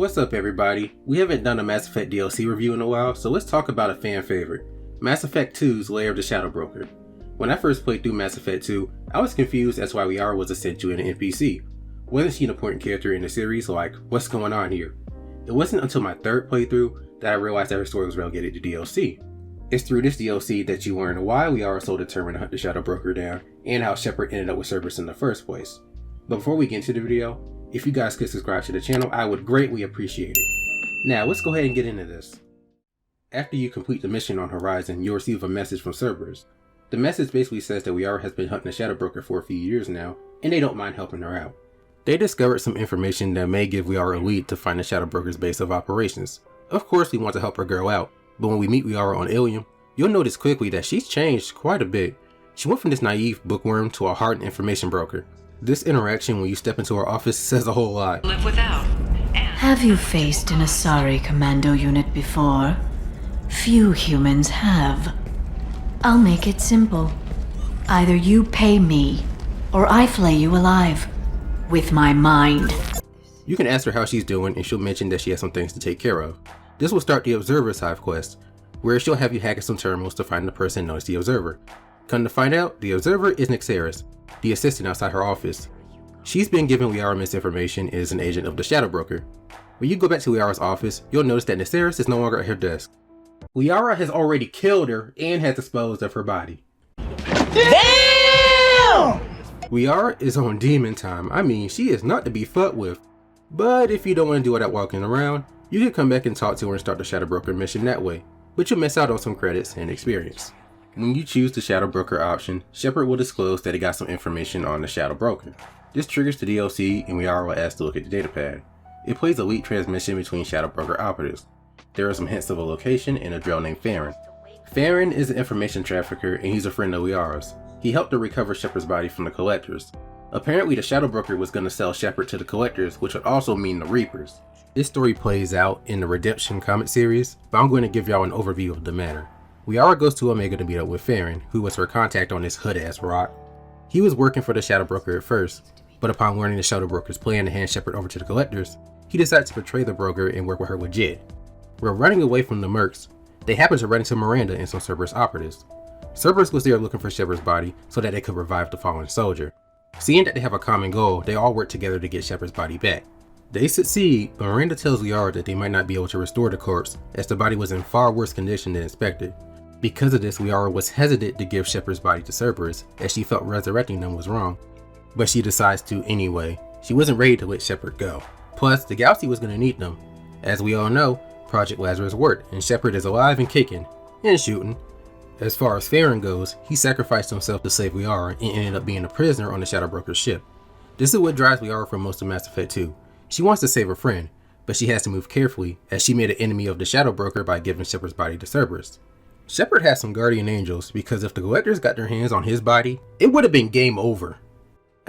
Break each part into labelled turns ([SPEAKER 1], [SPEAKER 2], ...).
[SPEAKER 1] What's up everybody? We haven't done a Mass Effect DLC review in a while, so let's talk about a fan favorite, Mass Effect 2's Lair of the Shadow Broker. When I first played through Mass Effect 2, I was confused as to why Liara was essential in an NPC. Wasn't she an important character in the series? Like, what's going on here? It wasn't until my third playthrough that I realized that her story was relegated to DLC. It's through this DLC that you learn why Liara was so determined to hunt the Shadow Broker down, and how Shepard ended up with Cerberus in the first place. But before we get into the video, if you guys could subscribe to the channel, I would greatly appreciate it. Now, let's go ahead and get into this. After you complete the mission on Horizon, you'll receive a message from Cerberus. The message basically says that Liara has been hunting the Shadow Broker for a few years now, and they don't mind helping her out. They discovered some information that may give Liara a lead to find the Shadow Broker's base of operations. Of course, we want to help her girl out, but when we meet Liara on Ilium, you'll notice quickly that she's changed quite a bit. She went from this naive bookworm to a hardened information broker. This interaction when you step into her office says a whole lot.
[SPEAKER 2] Live without.
[SPEAKER 3] Have you faced an Asari commando unit before? Few humans have. I'll make it simple. Either you pay me, or I flay you alive. With my mind.
[SPEAKER 1] You can ask her how she's doing and she'll mention that she has some things to take care of. This will start the Observer's Hive quest, where she'll have you hack at some terminals to find the person known as the Observer. Come to find out, the Observer is Nyxeris, the assistant outside her office. She's been given Liara misinformation and is an agent of the Shadow Broker. When you go back to Liara's office, you'll notice that Nyxeris is no longer at her desk. Liara has already killed her and has disposed of her body.
[SPEAKER 2] Damn!
[SPEAKER 1] Liara is on demon time. I mean, she is not to be fucked with. But if you don't want to do all that walking around, you can come back and talk to her and start the Shadow Broker mission that way, but you'll miss out on some credits and experience. When you choose the Shadow Broker option, Shepard will disclose that he got some information on the Shadow Broker. This triggers the DLC and Liara will ask to look at the datapad. It plays a leak transmission between Shadow Broker operatives. There are some hints of a location and a drill named Farron. Farron is an information trafficker and he's a friend of Liara's. He helped her recover Shepard's body from the Collectors. Apparently the Shadow Broker was going to sell Shepard to the Collectors, which would also mean the Reapers. This story plays out in the Redemption comic series, but I'm going to give y'all an overview of the matter. Liara goes to Omega to meet up with Farron, who was her contact on this hood-ass rock. He was working for the Shadow Broker at first, but upon learning the Shadow Broker's plan to hand Shepard over to the Collectors, he decided to betray the broker and work with her legit. While running away from the Mercs, they happened to run into Miranda and some Cerberus operatives. Cerberus was there looking for Shepard's body so that they could revive the fallen soldier. Seeing that they have a common goal, they all work together to get Shepard's body back. They succeed, but Miranda tells Liara that they might not be able to restore the corpse as the body was in far worse condition than expected. Because of this, Liara was hesitant to give Shepard's body to Cerberus as she felt resurrecting them was wrong. But she decides to anyway. She wasn't ready to let Shepard go. Plus, the galaxy was going to need them. As we all know, Project Lazarus worked and Shepard is alive and kicking, and shooting. As far as Farron goes, he sacrificed himself to save Liara and ended up being a prisoner on the Shadow Broker's ship. This is what drives Liara for most of Mass Effect 2. She wants to save her friend, but she has to move carefully as she made an enemy of the Shadow Broker by giving Shepard's body to Cerberus. Shepard has some guardian angels because if the Collectors got their hands on his body, it would have been game over.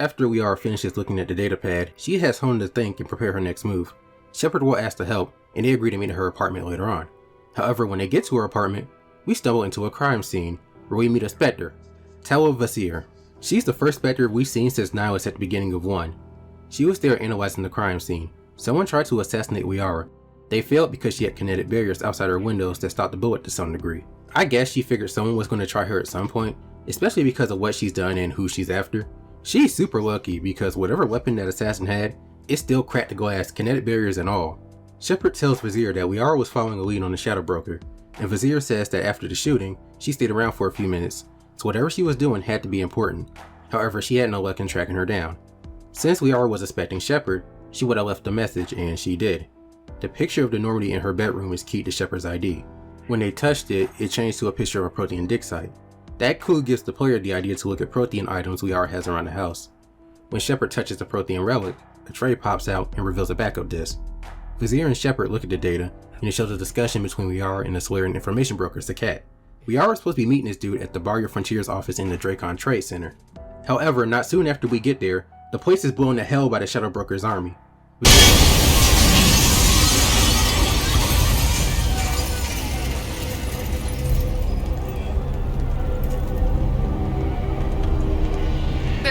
[SPEAKER 1] After Liara finishes looking at the datapad, she has time to think and prepare her next move. Shepard will ask to help, and they agree to meet at her apartment later on. However, when they get to her apartment, we stumble into a crime scene where we meet a Spectre, Tala Vasir. She's the first Spectre we've seen since Nihilus at the beginning of 1. She was there analyzing the crime scene. Someone tried to assassinate Liara. They failed because she had kinetic barriers outside her windows that stopped the bullet to some degree. I guess she figured someone was going to try her at some point, especially because of what she's done and who she's after. She's super lucky because whatever weapon that assassin had, it still cracked the glass, kinetic barriers and all. Shepard tells Vasir that Liara was following a lead on the Shadow Broker, and Vasir says that after the shooting, she stayed around for a few minutes, so whatever she was doing had to be important. However, she had no luck in tracking her down. Since Liara was expecting Shepard, she would have left a message, and she did. The picture of the Normandy in her bedroom is keyed to Shepard's ID. When they touched it, it changed to a picture of a Prothean dig site. That clue gives the player the idea to look at Prothean items Liara has around the house. When Shepard touches the Prothean relic, a tray pops out and reveals a backup disk. Vasir and Shepard look at the data, and it shows a discussion between Liara and the Solarian information broker, Sakat. Liara is supposed to be meeting this dude at the Barrier Frontiers office in the Dracon Trade Center. However, not soon after we get there, the place is blown to hell by the Shadow Broker's army.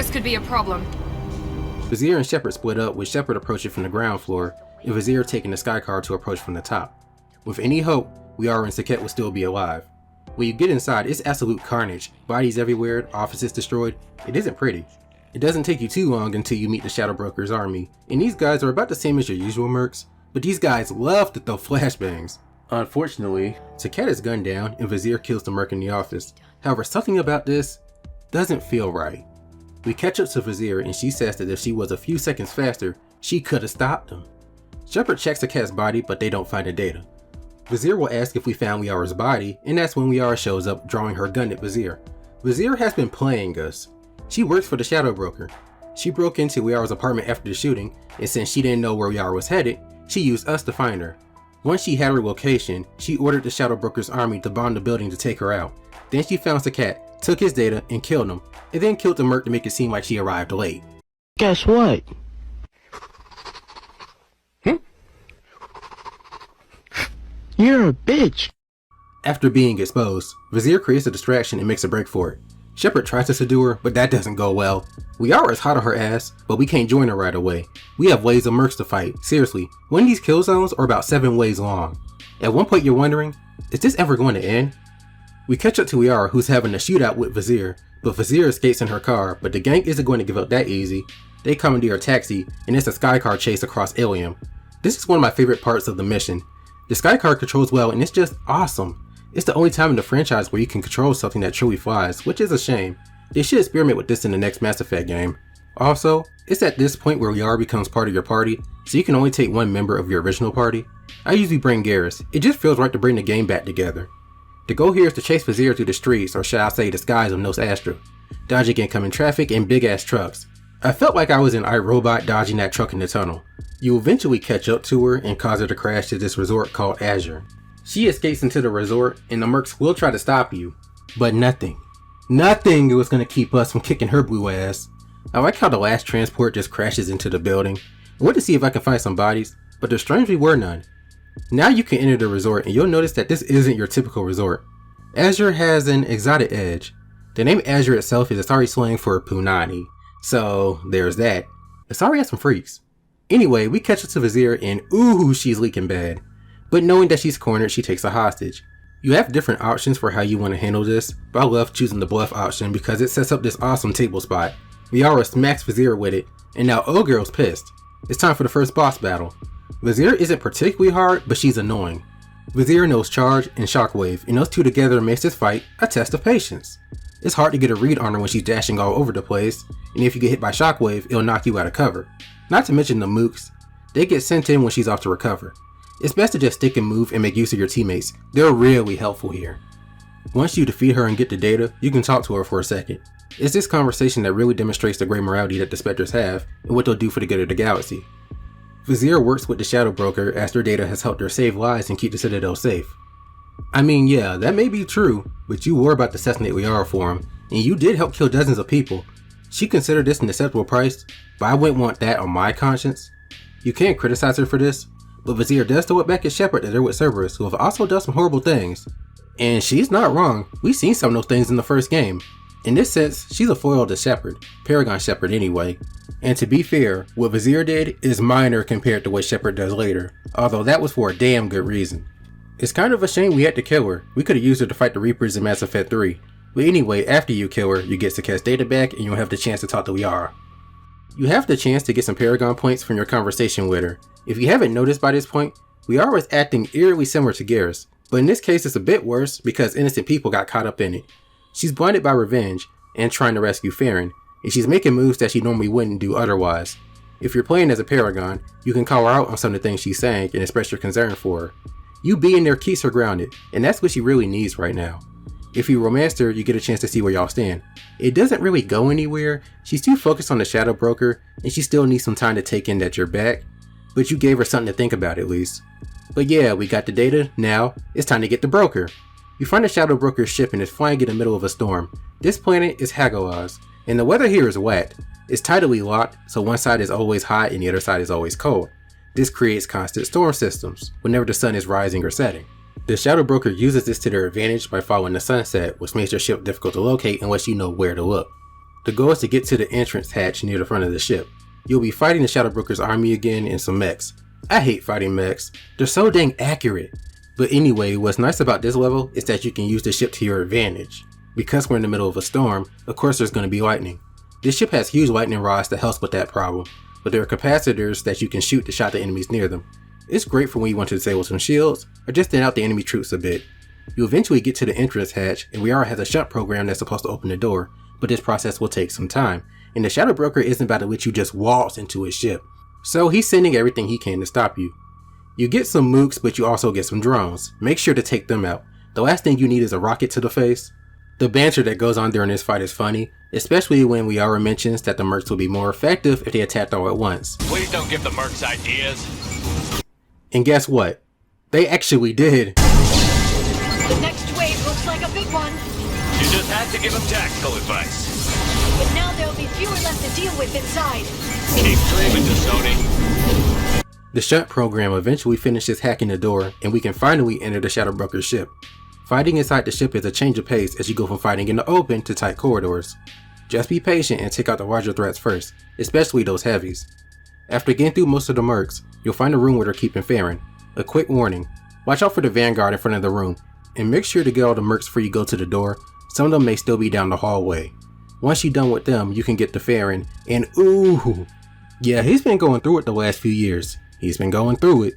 [SPEAKER 2] This could be a problem.
[SPEAKER 1] Vasir and Shepard split up with Shepard approaching from the ground floor and Vizier taking the skycar to approach from the top. With any hope, Liara and Saket will still be alive. When you get inside, it's absolute carnage. Bodies everywhere, offices destroyed. It isn't pretty. It doesn't take you too long until you meet the Shadow Broker's army, and these guys are about the same as your usual mercs, but these guys love to throw flashbangs. Unfortunately, Saket is gunned down and Vizier kills the merc in the office. However, something about this doesn't feel right. We catch up to Vizier and she says that if she was a few seconds faster, she could have stopped him. Shepard checks Saket's body, but they don't find the data. Vizier will ask if we found Liara's body, and that's when Liara shows up drawing her gun at Vizier. Vizier has been playing us. She works for the Shadow Broker. She broke into Liara's apartment after the shooting, and since she didn't know where Liara was headed, she used us to find her. Once she had her location, she ordered the Shadow Broker's army to bomb the building to take her out. Then she found Saket, took his data, and killed him, and then killed the merc to make it seem like she arrived late.
[SPEAKER 2] Guess what? You're a bitch.
[SPEAKER 1] After being exposed, Vizier creates a distraction and makes a break for it. Shepard tries to subdue her, but that doesn't go well. Liara is hot on her ass, but we can't join her right away. We have waves of mercs to fight. Seriously, one of these kill zones are about 7 waves long. At one point you're wondering, is this ever going to end? We catch up to Liara, who's having a shootout with Vizier, but Vizier escapes in her car, but the gang isn't going to give up that easy. They commandeer a taxi, and it's a skycar chase across Ilium. This is one of my favorite parts of the mission. The skycar controls well, and it's just awesome. It's the only time in the franchise where you can control something that truly flies, which is a shame. They should experiment with this in the next Mass Effect game. Also, it's at this point where Liara becomes part of your party, so you can only take one member of your original party. I usually bring Garrus. It just feels right to bring the game back together. The goal here is to chase Vizier through the streets, or shall I say the skies of Nos Astra, dodging incoming traffic and big ass trucks. I felt like I was in iRobot dodging that truck in the tunnel. You eventually catch up to her and cause her to crash to this resort called Azure. She escapes into the resort and the mercs will try to stop you, but nothing was going to keep us from kicking her blue ass. I like how the last transport just crashes into the building. I went to see if I could find some bodies, but there strangely were none. Now you can enter the resort and you'll notice that this isn't your typical resort. Azure has an exotic edge. The name Azure itself is Asari slang for Punani, so there's that. Asari has some freaks. Anyway, we catch up to Vizier and ooh, she's leaking bad. But knowing that she's cornered, she takes a hostage. You have different options for how you want to handle this, but I love choosing the bluff option because it sets up this awesome table spot. Liara smacks Vizier with it, and now Oh Girl's pissed. It's time for the first boss battle. Vizier isn't particularly hard, but she's annoying. Vizier knows Charge and Shockwave, and those two together makes this fight a test of patience. It's hard to get a read on her when she's dashing all over the place, and if you get hit by Shockwave, it'll knock you out of cover. Not to mention the mooks. They get sent in when she's off to recover. It's best to just stick and move and make use of your teammates. They're really helpful here. Once you defeat her and get the data, you can talk to her for a second. It's this conversation that really demonstrates the great morality that the Spectres have and what they'll do for the good of the galaxy. Vizier works with the Shadow Broker as their data has helped her save lives and keep the Citadel safe. I mean, yeah, that may be true, but you were about to assassinate Liara for him, and you did help kill dozens of people. She considered this an acceptable price, but I wouldn't want that on my conscience. You can't criticize her for this, but Vizier does throw it back at Shepard that they're with Cerberus, who have also done some horrible things. And she's not wrong, we've seen some of those things in the first game. In this sense, she's a foil to Shepard, Paragon Shepard anyway. And to be fair, what Vizier did is minor compared to what Shepard does later, although that was for a damn good reason. It's kind of a shame we had to kill her. We could have used her to fight the Reapers in Mass Effect 3. But anyway, after you kill her, you get Saket's data back and you'll have the chance to talk to Liara. You have the chance to get some Paragon points from your conversation with her. If you haven't noticed by this point, Liara is acting eerily similar to Garrus, but in this case it's a bit worse because innocent people got caught up in it. She's blinded by revenge and trying to rescue Farron, and she's making moves that she normally wouldn't do otherwise. If you're playing as a Paragon, you can call her out on some of the things she's saying and express your concern for her. You being there keeps her grounded, and that's what she really needs right now. If you romance her, you get a chance to see where y'all stand. It doesn't really go anywhere, she's too focused on the Shadow Broker, and she still needs some time to take in that you're back, but you gave her something to think about at least. But yeah, we got the data, now it's time to get the broker. You find the Shadow Broker's ship and it's flying in the middle of a storm. This planet is Hagoaz, and the weather here is wet. It's tidally locked, so one side is always hot and the other side is always cold. This creates constant storm systems, whenever the sun is rising or setting. The Shadow Broker uses this to their advantage by following the sunset, which makes their ship difficult to locate unless you know where to look. The goal is to get to the entrance hatch near the front of the ship. You'll be fighting the Shadow Broker's army again and some mechs. I hate fighting mechs, they're so dang accurate. But anyway, what's nice about this level is that you can use the ship to your advantage. Because we're in the middle of a storm, of course there's going to be lightning. This ship has huge lightning rods that helps with that problem, but there are capacitors that you can shoot to shock the enemies near them. It's great for when you want to disable some shields, or just thin out the enemy troops a bit. You eventually get to the entrance hatch, and Liara has a shunt program that's supposed to open the door, but this process will take some time, and the Shadow Broker isn't about to let you just waltz into his ship. So he's sending everything he can to stop you. You get some mooks, but you also get some drones. Make sure to take them out. The last thing you need is a rocket to the face. The banter that goes on during this fight is funny, especially when Liara mentions that the mercs will be more effective if they attacked all at once.
[SPEAKER 4] Please don't give the mercs ideas.
[SPEAKER 1] And guess what? They actually did.
[SPEAKER 5] The next wave looks like a big one.
[SPEAKER 4] You just had to give them tactical advice.
[SPEAKER 5] But now there'll be fewer left to deal with inside.
[SPEAKER 4] Keep dreaming, Sony.
[SPEAKER 1] The shunt program eventually finishes hacking the door, and we can finally enter the Shadow Broker's ship. Fighting inside the ship is a change of pace as you go from fighting in the open to tight corridors. Just be patient and take out the larger threats first, especially those heavies. After getting through most of the mercs, you'll find a room where they're keeping Farron. A quick warning, watch out for the vanguard in front of the room, and make sure to get all the mercs before you go to the door. Some of them may still be down the hallway. Once you're done with them, you can get to Farron, and ooh, yeah, he's been going through it the last few years. He's been going through it.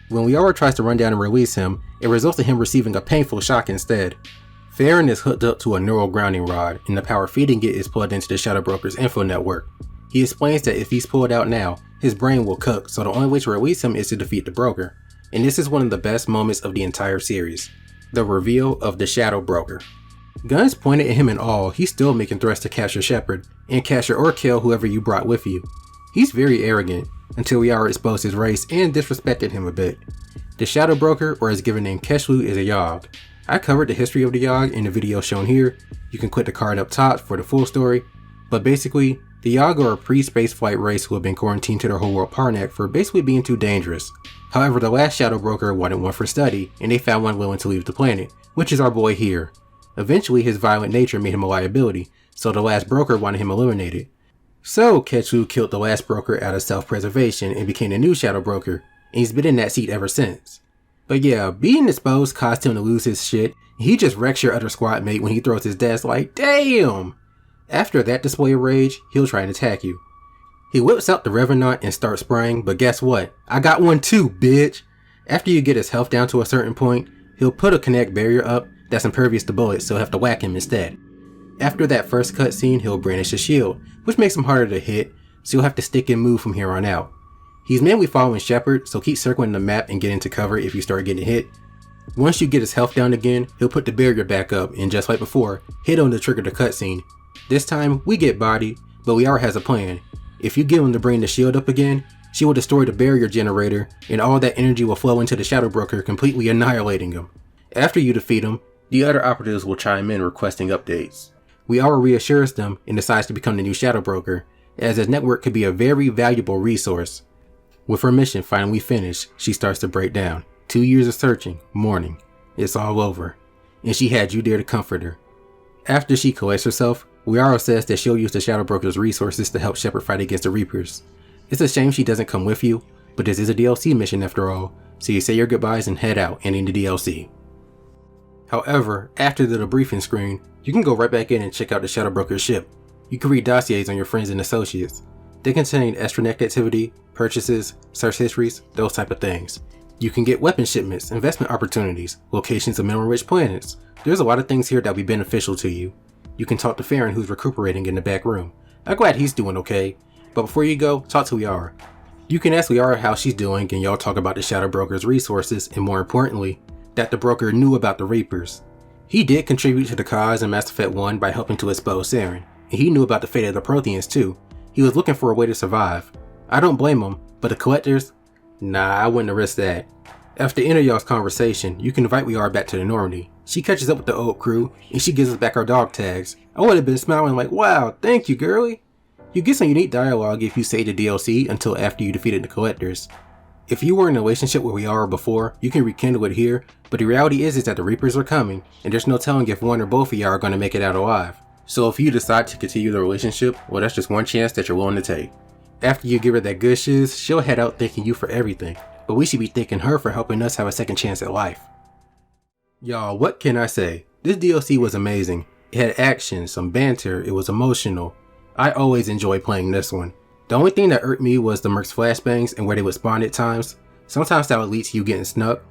[SPEAKER 1] When Liara tries to run down and release him, it results in him receiving a painful shock instead. Farron is hooked up to a neural grounding rod, and the power feeding it is plugged into the Shadow Broker's info network. He explains that if he's pulled out now, his brain will cook, so the only way to release him is to defeat the Broker. And this is one of the best moments of the entire series. The reveal of the Shadow Broker. Guns pointed at him and all, he's still making threats to capture Shepard, and capture or kill whoever you brought with you. He's very arrogant, until Liara exposed his race and disrespected him a bit. The Shadow Broker, or his given name Keshlu, is a Yogg. I covered the history of the Yogg in the video shown here. You can click the card up top for the full story, but basically, the Yogg are a pre-spaceflight race who have been quarantined to their whole world Parnac for basically being too dangerous. However, the last Shadow Broker wanted one for study, and they found one willing to leave the planet, which is our boy here. Eventually, his violent nature made him a liability, so the last Broker wanted him eliminated. So, Keshlu killed the last Broker out of self-preservation and became the new Shadow Broker, and he's been in that seat ever since. But yeah, being exposed caused him to lose his shit, and he just wrecks your other squad mate when he throws his desk like, damn! After that display of rage, he'll try and attack you. He whips out the Revenant and starts spraying, but guess what? I got one too, bitch! After you get his health down to a certain point, he'll put a kinetic barrier up that's impervious to bullets, so you'll have to whack him instead. After that first cutscene, he'll brandish a shield, which makes him harder to hit, so you'll have to stick and move from here on out. He's mainly following Shepard, so keep circling the map and get into cover if you start getting hit. Once you get his health down again, he'll put the barrier back up and just like before, hit on to trigger the cutscene. This time, we get bodied, but Liara has a plan. If you get him to bring the shield up again, she will destroy the barrier generator, and all that energy will flow into the Shadow Broker, completely annihilating him. After you defeat him, the other operatives will chime in requesting updates. Liara reassures them and decides to become the new Shadow Broker, as his network could be a very valuable resource. With her mission finally finished, she starts to break down. 2 years of searching, mourning. It's all over. And she had you there to comfort her. After she collects herself, Liara says that she'll use the Shadow Broker's resources to help Shepard fight against the Reapers. It's a shame she doesn't come with you, but this is a DLC mission after all, so you say your goodbyes and head out, ending the DLC. However, after the debriefing screen, you can go right back in and check out the Shadow Broker's ship. You can read dossiers on your friends and associates. They contain extranet activity, purchases, search histories, those type of things. You can get weapon shipments, investment opportunities, locations of mineral-rich planets. There's a lot of things here that will be beneficial to you. You can talk to Farron, who's recuperating in the back room. I'm glad he's doing okay, but before you go, talk to Liara. You can ask Liara how she's doing and y'all talk about the Shadow Broker's resources and more importantly, that the Broker knew about the Reapers. He did contribute to the cause in Mass Effect 1 by helping to expose Saren, and he knew about the fate of the Protheans too. He was looking for a way to survive. I don't blame him, but the Collectors? Nah, I wouldn't risk that. After the end of y'all's conversation, you can invite Liara back to the Normandy. She catches up with the old crew, and she gives us back our dog tags. I would have been smiling like, wow, thank you, girlie. You get some unique dialogue if you say the DLC until after you defeated the Collectors. If you were in a relationship with Liara before, you can rekindle it here, but the reality is that the Reapers are coming, and there's no telling if one or both of y'all are going to make it out alive. So if you decide to continue the relationship, well, that's just one chance that you're willing to take. After you give her that good shiz, she'll head out thanking you for everything, but we should be thanking her for helping us have a second chance at life. Y'all, what can I say? This DLC was amazing. It had action, some banter, it was emotional. I always enjoy playing this one. The only thing that irked me was the mercs flashbangs and where they would spawn at times. Sometimes that would lead to you getting snuck.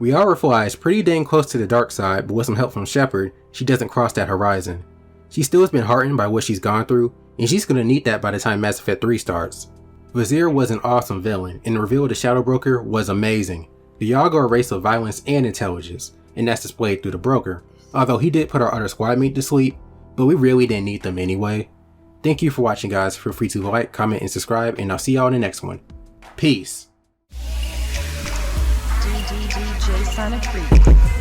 [SPEAKER 1] Liara flies pretty dang close to the dark side, but with some help from Shepard, she doesn't cross that horizon. She still has been heartened by what she's gone through, and she's gonna need that by the time Mass Effect 3 starts. Vizier was an awesome villain, and the reveal of the Shadow Broker was amazing. The Yaga are a race of violence and intelligence, and that's displayed through the Broker. Although he did put our other squad mate to sleep, but we really didn't need them anyway. Thank you for watching, guys. Feel free to like, comment, and subscribe, and I'll see y'all in the next one. Peace.
[SPEAKER 6] DJ Sonic 3.